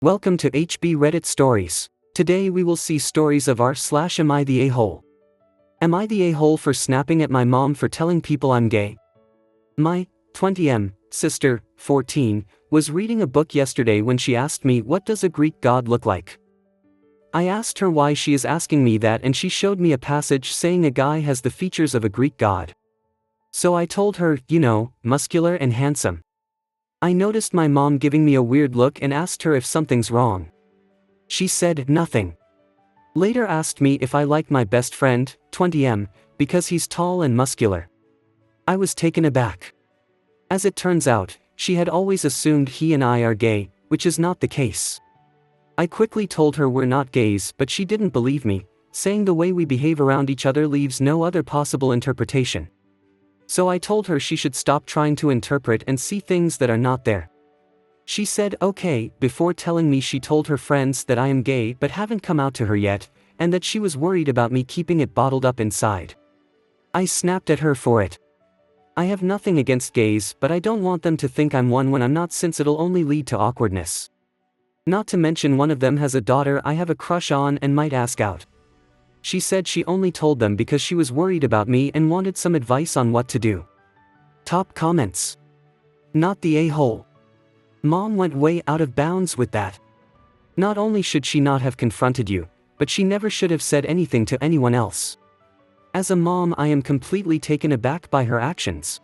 Welcome to HB Reddit Stories. Today we will see stories of r/am I the a-hole. Am I the a-hole for snapping at my mom for telling people I'm gay? My 20m sister, 14, was reading a book yesterday when she asked me, what does a Greek god look like? I asked her why she is asking me that, and she showed me a passage saying a guy has the features of a Greek god. So I told her, muscular and handsome. I noticed my mom giving me a weird look and asked her if something's wrong. She said nothing. Later asked me if I like my best friend, 20m, because he's tall and muscular. I was taken aback. As it turns out, she had always assumed he and I are gay, which is not the case. I quickly told her we're not gays, but she didn't believe me, saying the way we behave around each other leaves no other possible interpretation. So I told her she should stop trying to interpret and see things that are not there. She said okay, before telling me she told her friends that I am gay but haven't come out to her yet, and that she was worried about me keeping it bottled up inside. I snapped at her for it. I have nothing against gays, but I don't want them to think I'm one when I'm not, since it'll only lead to awkwardness. Not to mention one of them has a daughter I have a crush on and might ask out. She said she only told them because she was worried about me and wanted some advice on what to do. Top comments. Not the a-hole. Mom went way out of bounds with that. Not only should she not have confronted you, but she never should have said anything to anyone else. As a mom, I am completely taken aback by her actions.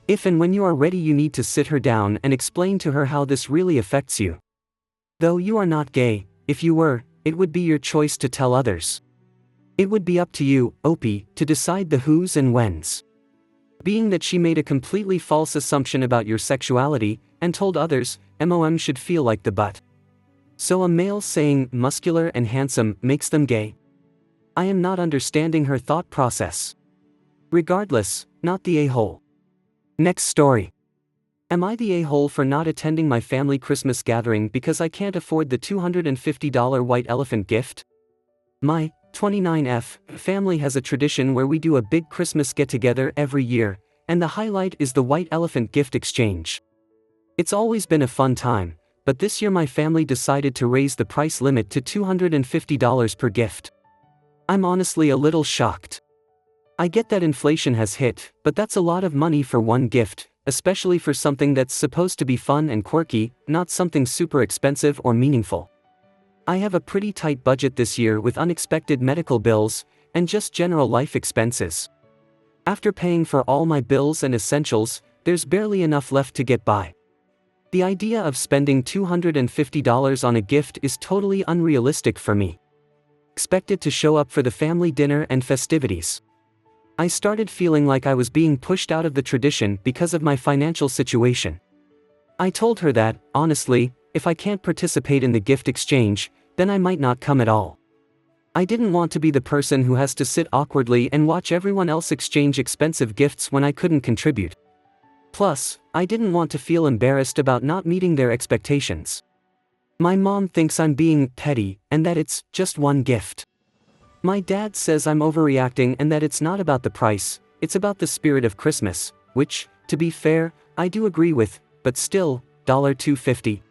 If and when you are ready, you need to sit her down and explain to her how this really affects you. Though you are not gay, if you were, it would be your choice to tell others. It would be up to you, Opie, to decide the whos and whens. Being that she made a completely false assumption about your sexuality, and told others, mom should feel like the butt. So a male saying muscular and handsome makes them gay? I am not understanding her thought process. Regardless, not the a-hole. Next story. Am I the a-hole for not attending my family Christmas gathering because I can't afford the $250 white elephant gift? My 29F family has a tradition where we do a big Christmas get-together every year, and the highlight is the white elephant gift exchange. It's always been a fun time, but this year my family decided to raise the price limit to $250 per gift. I'm honestly a little shocked. I get that inflation has hit, but that's a lot of money for one gift, especially for something that's supposed to be fun and quirky, not something super expensive or meaningful. I have a pretty tight budget this year with unexpected medical bills, and just general life expenses. After paying for all my bills and essentials, there's barely enough left to get by. The idea of spending $250 on a gift is totally unrealistic for me. Expected to show up for the family dinner and festivities. I started feeling like I was being pushed out of the tradition because of my financial situation. I told her that, honestly, if I can't participate in the gift exchange, then I might not come at all. I didn't want to be the person who has to sit awkwardly and watch everyone else exchange expensive gifts when I couldn't contribute. Plus, I didn't want to feel embarrassed about not meeting their expectations. My mom thinks I'm being petty, and that it's just one gift. My dad says I'm overreacting and that it's not about the price, it's about the spirit of Christmas, which, to be fair, I do agree with, but still, $250.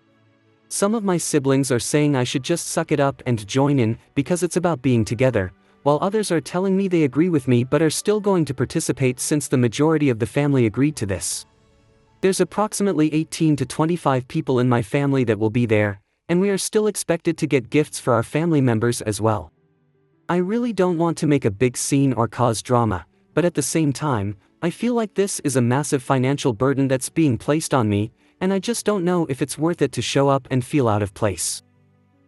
Some of my siblings are saying I should just suck it up and join in, because it's about being together, while others are telling me they agree with me but are still going to participate since the majority of the family agreed to this. There's approximately 18 to 25 people in my family that will be there, and we are still expected to get gifts for our family members as well. I really don't want to make a big scene or cause drama, but at the same time, I feel like this is a massive financial burden that's being placed on me, and I just don't know if it's worth it to show up and feel out of place.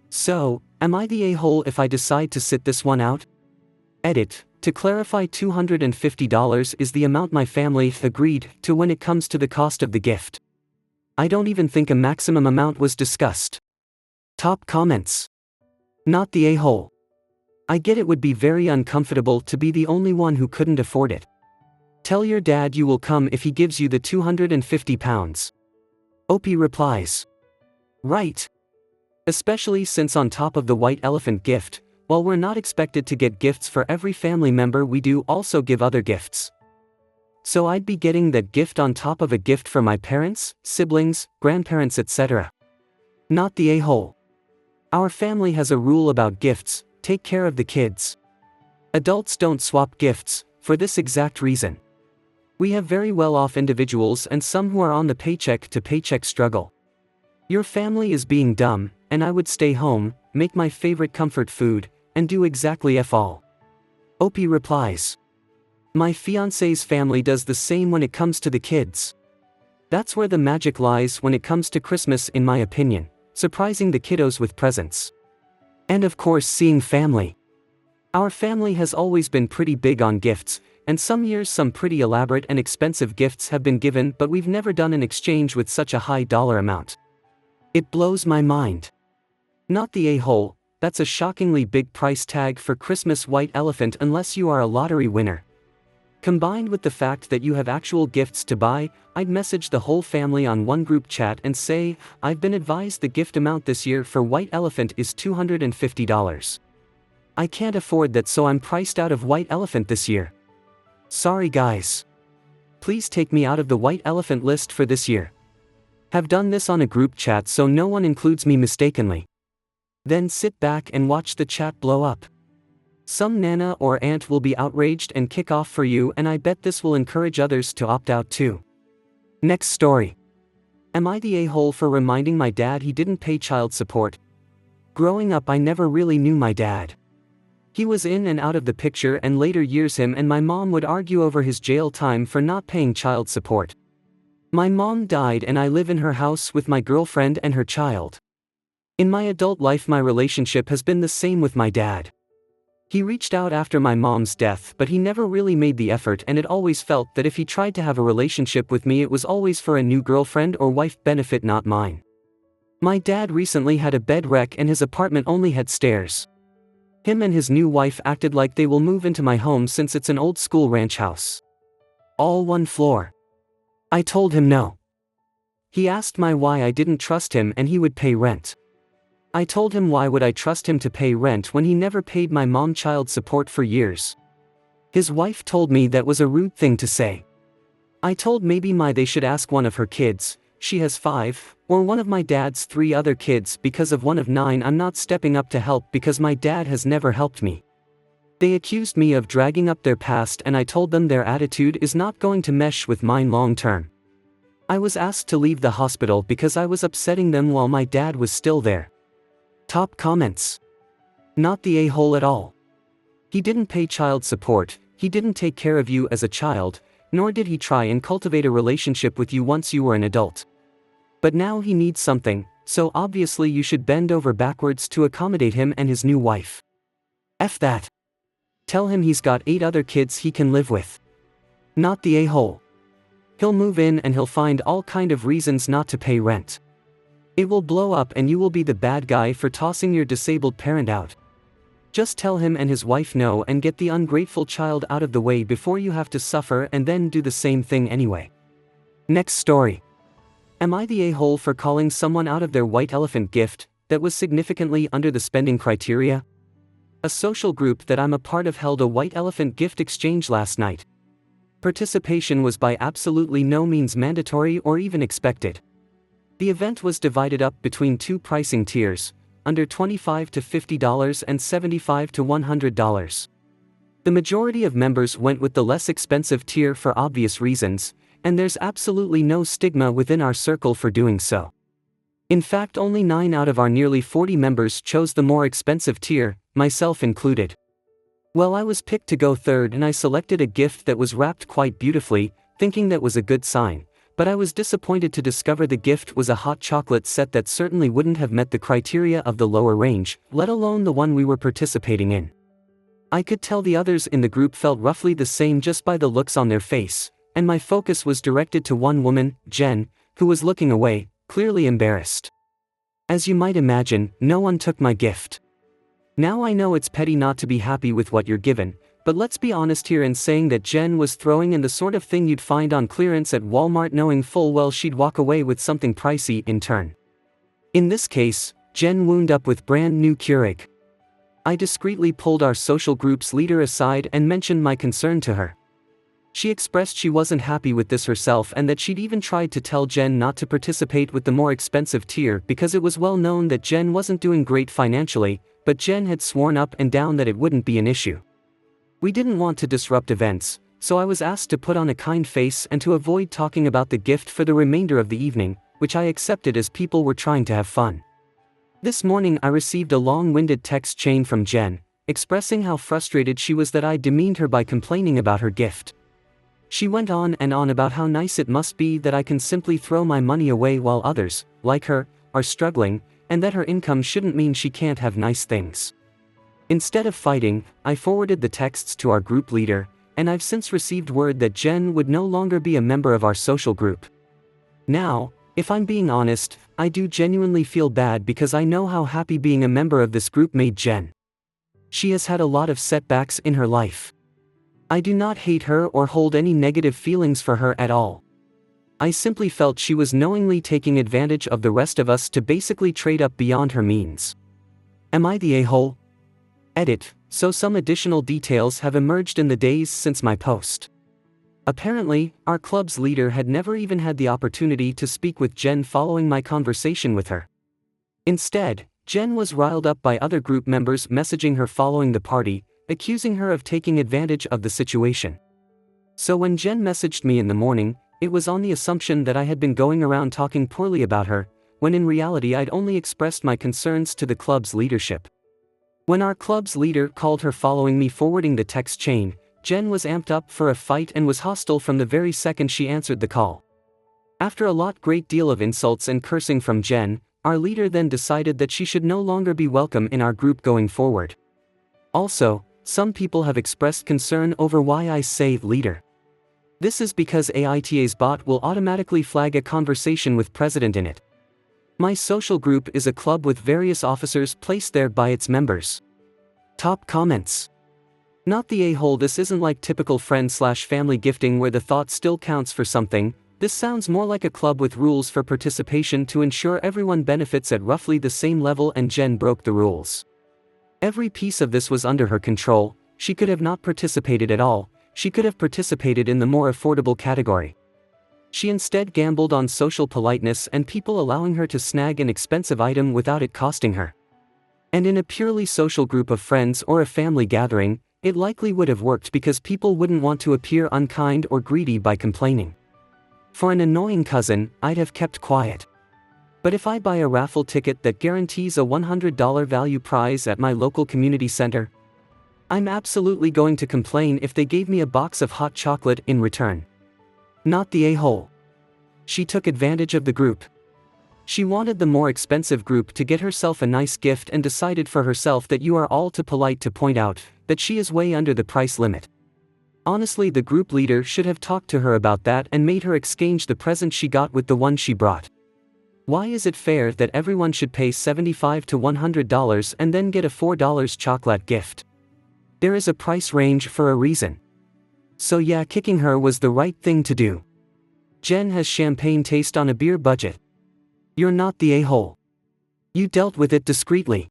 So, am I the a-hole if I decide to sit this one out? Edit. To clarify, $250 is the amount my family agreed to when it comes to the cost of the gift. I don't even think a maximum amount was discussed. Top comments. Not the a-hole. I get it would be very uncomfortable to be the only one who couldn't afford it. Tell your dad you will come if he gives you the £250. Opie replies. Right. Especially since on top of the white elephant gift, while we're not expected to get gifts for every family member, we do also give other gifts. So I'd be getting that gift on top of a gift for my parents, siblings, grandparents, etc. Not the a-hole. Our family has a rule about gifts: take care of the kids. Adults don't swap gifts, for this exact reason. We have very well-off individuals and some who are on the paycheck-to-paycheck struggle. Your family is being dumb, and I would stay home, make my favorite comfort food, and do exactly F all. Opie replies. My fiance's family does the same when it comes to the kids. That's where the magic lies when it comes to Christmas, in my opinion, surprising the kiddos with presents. And of course, seeing family. Our family has always been pretty big on gifts, and some years some pretty elaborate and expensive gifts have been given, but we've never done an exchange with such a high dollar amount. It blows my mind. Not the a-hole, that's a shockingly big price tag for Christmas white elephant unless you are a lottery winner. Combined with the fact that you have actual gifts to buy, I'd message the whole family on one group chat and say, I've been advised the gift amount this year for white elephant is $250. I can't afford that, so I'm priced out of white elephant this year. Sorry guys. Please take me out of the white elephant list for this year. Have done this on a group chat so no one includes me mistakenly. Then sit back and watch the chat blow up. Some nana or aunt will be outraged and kick off for you, and I bet this will encourage others to opt out too. Next story. Am I the a-hole for reminding my dad he didn't pay child support? Growing up, I never really knew my dad. He was in and out of the picture, and later years him and my mom would argue over his jail time for not paying child support. My mom died and I live in her house with my girlfriend and her child. In my adult life, my relationship has been the same with my dad. He reached out after my mom's death, but he never really made the effort, and it always felt that if he tried to have a relationship with me, it was always for a new girlfriend or wife benefit, not mine. My dad recently had a bed wreck and his apartment only had stairs. Him and his new wife acted like they will move into my home since it's an old school ranch house. All one floor. I told him no. He asked me why I didn't trust him and he would pay rent. I told him why would I trust him to pay rent when he never paid my mom child support for years. His wife told me that was a rude thing to say. I told maybe they should ask one of her kids, she has 5, or one of my dad's 3 other kids, because of one of 9 I'm not stepping up to help because my dad has never helped me. They accused me of dragging up their past, and I told them their attitude is not going to mesh with mine long term. I was asked to leave the hospital because I was upsetting them while my dad was still there. Top comments. Not the a-hole at all. He didn't pay child support, he didn't take care of you as a child, nor did he try and cultivate a relationship with you once you were an adult. But now he needs something, so obviously you should bend over backwards to accommodate him and his new wife. F that. Tell him he's got 8 other kids he can live with. Not the a-hole. He'll move in and he'll find all kind of reasons not to pay rent. It will blow up and you will be the bad guy for tossing your disabled parent out. Just tell him and his wife no and get the ungrateful child out of the way before you have to suffer and then do the same thing anyway. Next story. Am I the a-hole for calling someone out of their white elephant gift that was significantly under the spending criteria? A social group that I'm a part of held a white elephant gift exchange last night. Participation was by absolutely no means mandatory or even expected. The event was divided up between 2 pricing tiers, under $25 to $50 and $75 to $100. The majority of members went with the less expensive tier for obvious reasons, and there's absolutely no stigma within our circle for doing so. In fact, only 9 out of our nearly 40 members chose the more expensive tier, myself included. Well, I was picked to go third and I selected a gift that was wrapped quite beautifully, thinking that was a good sign. But I was disappointed to discover the gift was a hot chocolate set that certainly wouldn't have met the criteria of the lower range, let alone the one we were participating in. I could tell the others in the group felt roughly the same just by the looks on their face, and my focus was directed to one woman, Jen, who was looking away, clearly embarrassed. As you might imagine, no one took my gift. Now I know it's petty not to be happy with what you're given, but let's be honest here in saying that Jen was throwing in the sort of thing you'd find on clearance at Walmart, knowing full well she'd walk away with something pricey in turn. In this case, Jen wound up with brand new Keurig. I discreetly pulled our social group's leader aside and mentioned my concern to her. She expressed she wasn't happy with this herself and that she'd even tried to tell Jen not to participate with the more expensive tier because it was well known that Jen wasn't doing great financially, but Jen had sworn up and down that it wouldn't be an issue. We didn't want to disrupt events, so I was asked to put on a kind face and to avoid talking about the gift for the remainder of the evening, which I accepted as people were trying to have fun. This morning I received a long-winded text chain from Jen, expressing how frustrated she was that I demeaned her by complaining about her gift. She went on and on about how nice it must be that I can simply throw my money away while others, like her, are struggling, and that her income shouldn't mean she can't have nice things. Instead of fighting, I forwarded the texts to our group leader, and I've since received word that Jen would no longer be a member of our social group. Now, if I'm being honest, I do genuinely feel bad because I know how happy being a member of this group made Jen. She has had a lot of setbacks in her life. I do not hate her or hold any negative feelings for her at all. I simply felt she was knowingly taking advantage of the rest of us to basically trade up beyond her means. Am I the a-hole? Edit, so some additional details have emerged in the days since my post. Apparently, our club's leader had never even had the opportunity to speak with Jen following my conversation with her. Instead, Jen was riled up by other group members messaging her following the party, accusing her of taking advantage of the situation. So when Jen messaged me in the morning, it was on the assumption that I had been going around talking poorly about her, when in reality I'd only expressed my concerns to the club's leadership. When our club's leader called her following me forwarding the text chain, Jen was amped up for a fight and was hostile from the very second she answered the call. After a great deal of insults and cursing from Jen, our leader then decided that she should no longer be welcome in our group going forward. Also, some people have expressed concern over why I say leader. This is because AITA's bot will automatically flag a conversation with president in it. My social group is a club with various officers placed there by its members. Top comments. Not the a-hole. This isn't like typical friend/family gifting where the thought still counts for something. This sounds more like a club with rules for participation to ensure everyone benefits at roughly the same level, and Jen broke the rules. Every piece of this was under her control. She could have not participated at all. She could have participated in the more affordable category. She instead gambled on social politeness and people allowing her to snag an expensive item without it costing her. And in a purely social group of friends or a family gathering, it likely would have worked because people wouldn't want to appear unkind or greedy by complaining. For an annoying cousin, I'd have kept quiet. But if I buy a raffle ticket that guarantees a $100 value prize at my local community center, I'm absolutely going to complain if they gave me a box of hot chocolate in return. Not the a-hole. She took advantage of the group. She wanted the more expensive group to get herself a nice gift and decided for herself that you are all too polite to point out that she is way under the price limit. Honestly, the group leader should have talked to her about that and made her exchange the present she got with the one she brought. Why is it fair that everyone should pay $75 to $100 and then get a $4 chocolate gift? There is a price range for a reason. So yeah, kicking her was the right thing to do. Jen has champagne taste on a beer budget. You're not the a-hole. You dealt with it discreetly.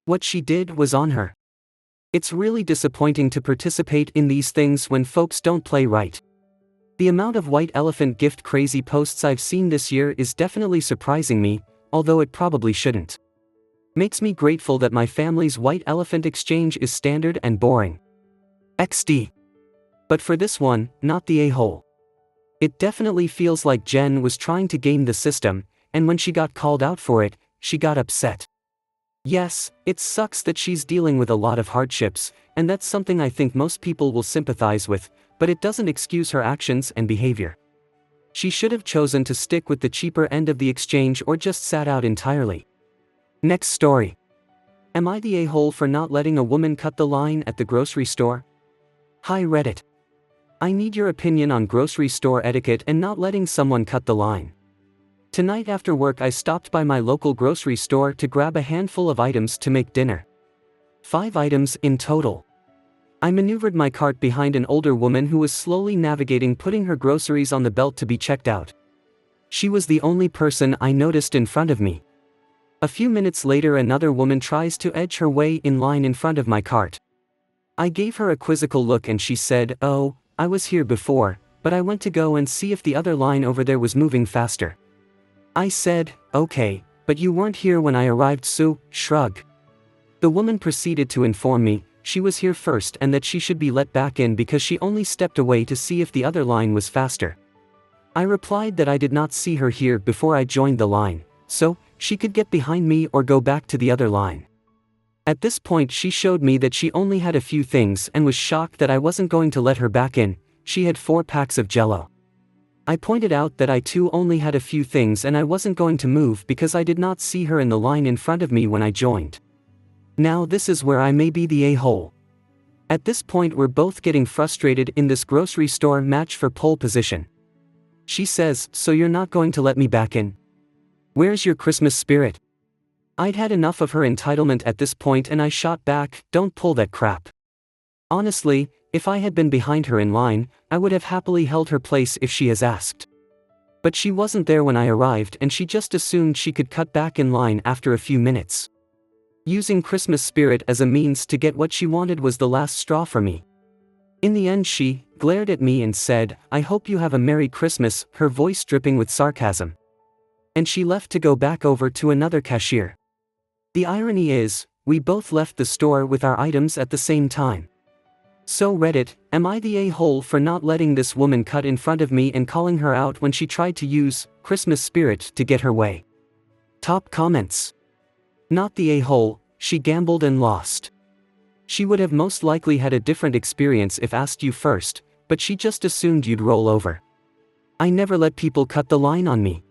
What she did was on her. It's really disappointing to participate in these things when folks don't play right. The amount of white elephant gift crazy posts I've seen this year is definitely surprising me, although it probably shouldn't. Makes me grateful that my family's white elephant exchange is standard and boring. XD. But for this one, not the a-hole. It definitely feels like Jen was trying to game the system, and when she got called out for it, she got upset. Yes, it sucks that she's dealing with a lot of hardships, and that's something I think most people will sympathize with, but it doesn't excuse her actions and behavior. She should have chosen to stick with the cheaper end of the exchange or just sat out entirely. Next story. Am I the a-hole for not letting a woman cut the line at the grocery store? Hi Reddit. I need your opinion on grocery store etiquette and not letting someone cut the line. Tonight after work I stopped by my local grocery store to grab a handful of items to make dinner. 5 items in total. I maneuvered my cart behind an older woman who was slowly navigating putting her groceries on the belt to be checked out. She was the only person I noticed in front of me. A few minutes later another woman tries to edge her way in line in front of my cart. I gave her a quizzical look and she said, "Oh, I was here before, but I went to go and see if the other line over there was moving faster. I said, okay, but you weren't here when I arrived, so, shrug. The woman proceeded to inform me she was here first and that she should be let back in because she only stepped away to see if the other line was faster. I replied that I did not see her here before I joined the line, so she could get behind me or go back to the other line. At this point she showed me that she only had a few things and was shocked that I wasn't going to let her back in. She had 4 packs of Jell-O. I pointed out that I too only had a few things and I wasn't going to move because I did not see her in the line in front of me when I joined. Now this is where I may be the a-hole. At this point we're both getting frustrated in this grocery store match for pole position. She says, so you're not going to let me back in? Where's your Christmas spirit? I'd had enough of her entitlement at this point and I shot back, don't pull that crap. Honestly, if I had been behind her in line, I would have happily held her place if she has asked. But she wasn't there when I arrived and she just assumed she could cut back in line after a few minutes. Using Christmas spirit as a means to get what she wanted was the last straw for me. In the end she glared at me and said, I hope you have a Merry Christmas, her voice dripping with sarcasm. And she left to go back over to another cashier. The irony is, we both left the store with our items at the same time. So Reddit, am I the a-hole for not letting this woman cut in front of me and calling her out when she tried to use Christmas spirit to get her way? Top comments. Not the a-hole, she gambled and lost. She would have most likely had a different experience if asked you first, but she just assumed you'd roll over. I never let people cut the line on me.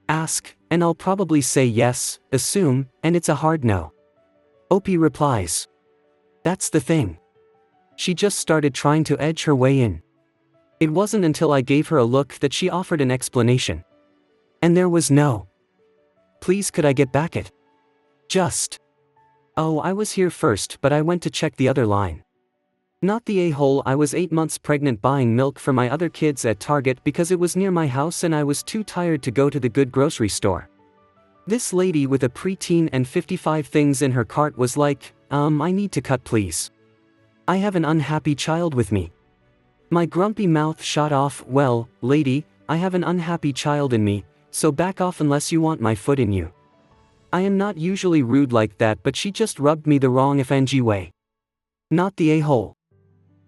Ask, and I'll probably say yes, assume, and it's a hard no. OP replies. That's the thing. She just started trying to edge her way in. It wasn't until I gave her a look that she offered an explanation. And there was no. Please could I get back it? Just. Oh, I was here first but I went to check the other line. Not the a-hole, I was 8 months pregnant buying milk for my other kids at Target because it was near my house and I was too tired to go to the good grocery store. This lady with a preteen and 55 things in her cart was like, I need to cut please. I have an unhappy child with me. My grumpy mouth shot off, well, lady, I have an unhappy child in me, so back off unless you want my foot in you. I am not usually rude like that but she just rubbed me the wrong FNG way. Not the a-hole.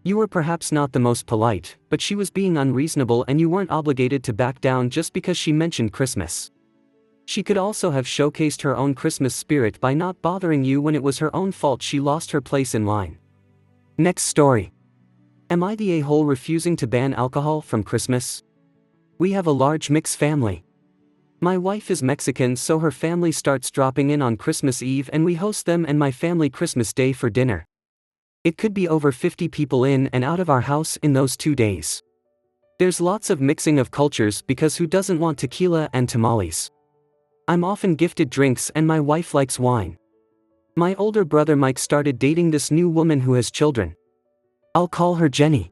You were perhaps not the most polite, but she was being unreasonable and you weren't obligated to back down just because she mentioned Christmas. She could also have showcased her own Christmas spirit by not bothering you when it was her own fault she lost her place in line. Next story. Am I the a-hole refusing to ban alcohol from Christmas? We have a large mixed family. My wife is Mexican so her family starts dropping in on Christmas Eve and we host them and my family Christmas Day for dinner. It could be over 50 people in and out of our house in those 2 days. There's lots of mixing of cultures because who doesn't want tequila and tamales? I'm often gifted drinks and my wife likes wine. My older brother Mike started dating this new woman who has children. I'll call her Jenny.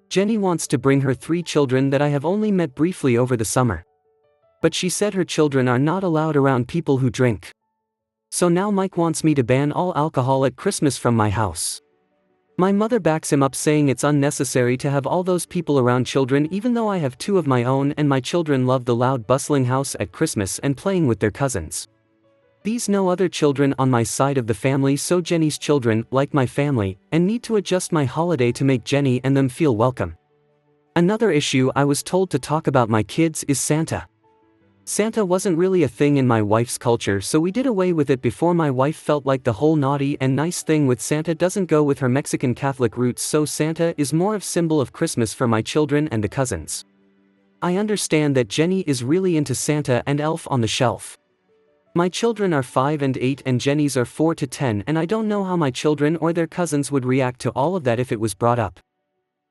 Jenny wants to bring her 3 children that I have only met briefly over the summer. But she said her children are not allowed around people who drink. So now Mike wants me to ban all alcohol at Christmas from my house. My mother backs him up saying it's unnecessary to have all those people around children even though I have 2 of my own and my children love the loud bustling house at Christmas and playing with their cousins. These no other children on my side of the family so Jenny's children like my family and need to adjust my holiday to make Jenny and them feel welcome. Another issue I was told to talk about my kids is Santa. Santa wasn't really a thing in my wife's culture so we did away with it before my wife felt like the whole naughty and nice thing with Santa doesn't go with her Mexican Catholic roots so Santa is more of symbol of Christmas for my children and the cousins. I understand that Jenny is really into Santa and Elf on the Shelf. My children are 5 and 8 and Jenny's are 4 to 10 and I don't know how my children or their cousins would react to all of that if it was brought up.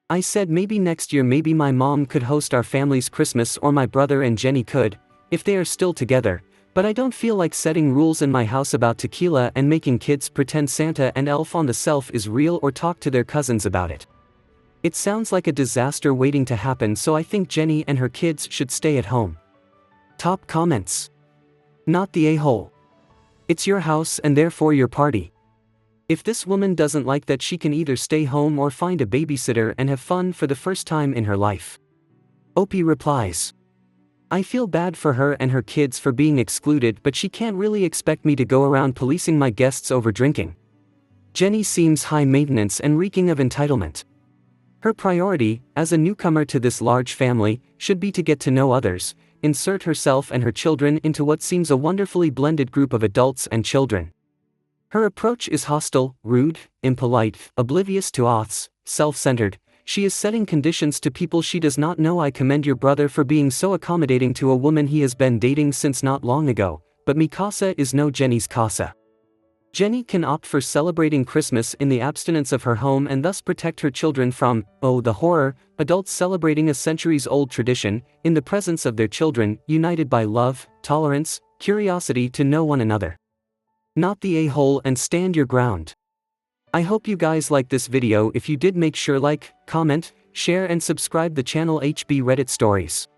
I said maybe next year maybe my mom could host our family's Christmas or my brother and Jenny could, if they are still together, but I don't feel like setting rules in my house about tequila and making kids pretend Santa and Elf on the Shelf is real or talk to their cousins about it. It sounds like a disaster waiting to happen so I think Jenny and her kids should stay at home. Top comments. Not the a-hole. It's your house and therefore your party. If this woman doesn't like that, she can either stay home or find a babysitter and have fun for the first time in her life. Opie replies, I feel bad for her and her kids for being excluded, but she can't really expect me to go around policing my guests over drinking. Jenny seems high maintenance and reeking of entitlement. Her priority, as a newcomer to this large family, should be to get to know others, insert herself and her children into what seems a wonderfully blended group of adults and children. Her approach is hostile, rude, impolite, oblivious to oaths, self-centered. She is setting conditions to people she does not know. I commend your brother for being so accommodating to a woman he has been dating since not long ago, but mi casa is no Jenny's casa. Jenny can opt for celebrating Christmas in the abstinence of her home and thus protect her children from, oh the horror, adults celebrating a centuries-old tradition, in the presence of their children, united by love, tolerance, curiosity to know one another. Not the a-hole, and stand your ground. I hope you guys liked this video. If you did, make sure like, comment, share and subscribe the channel HB Reddit Stories.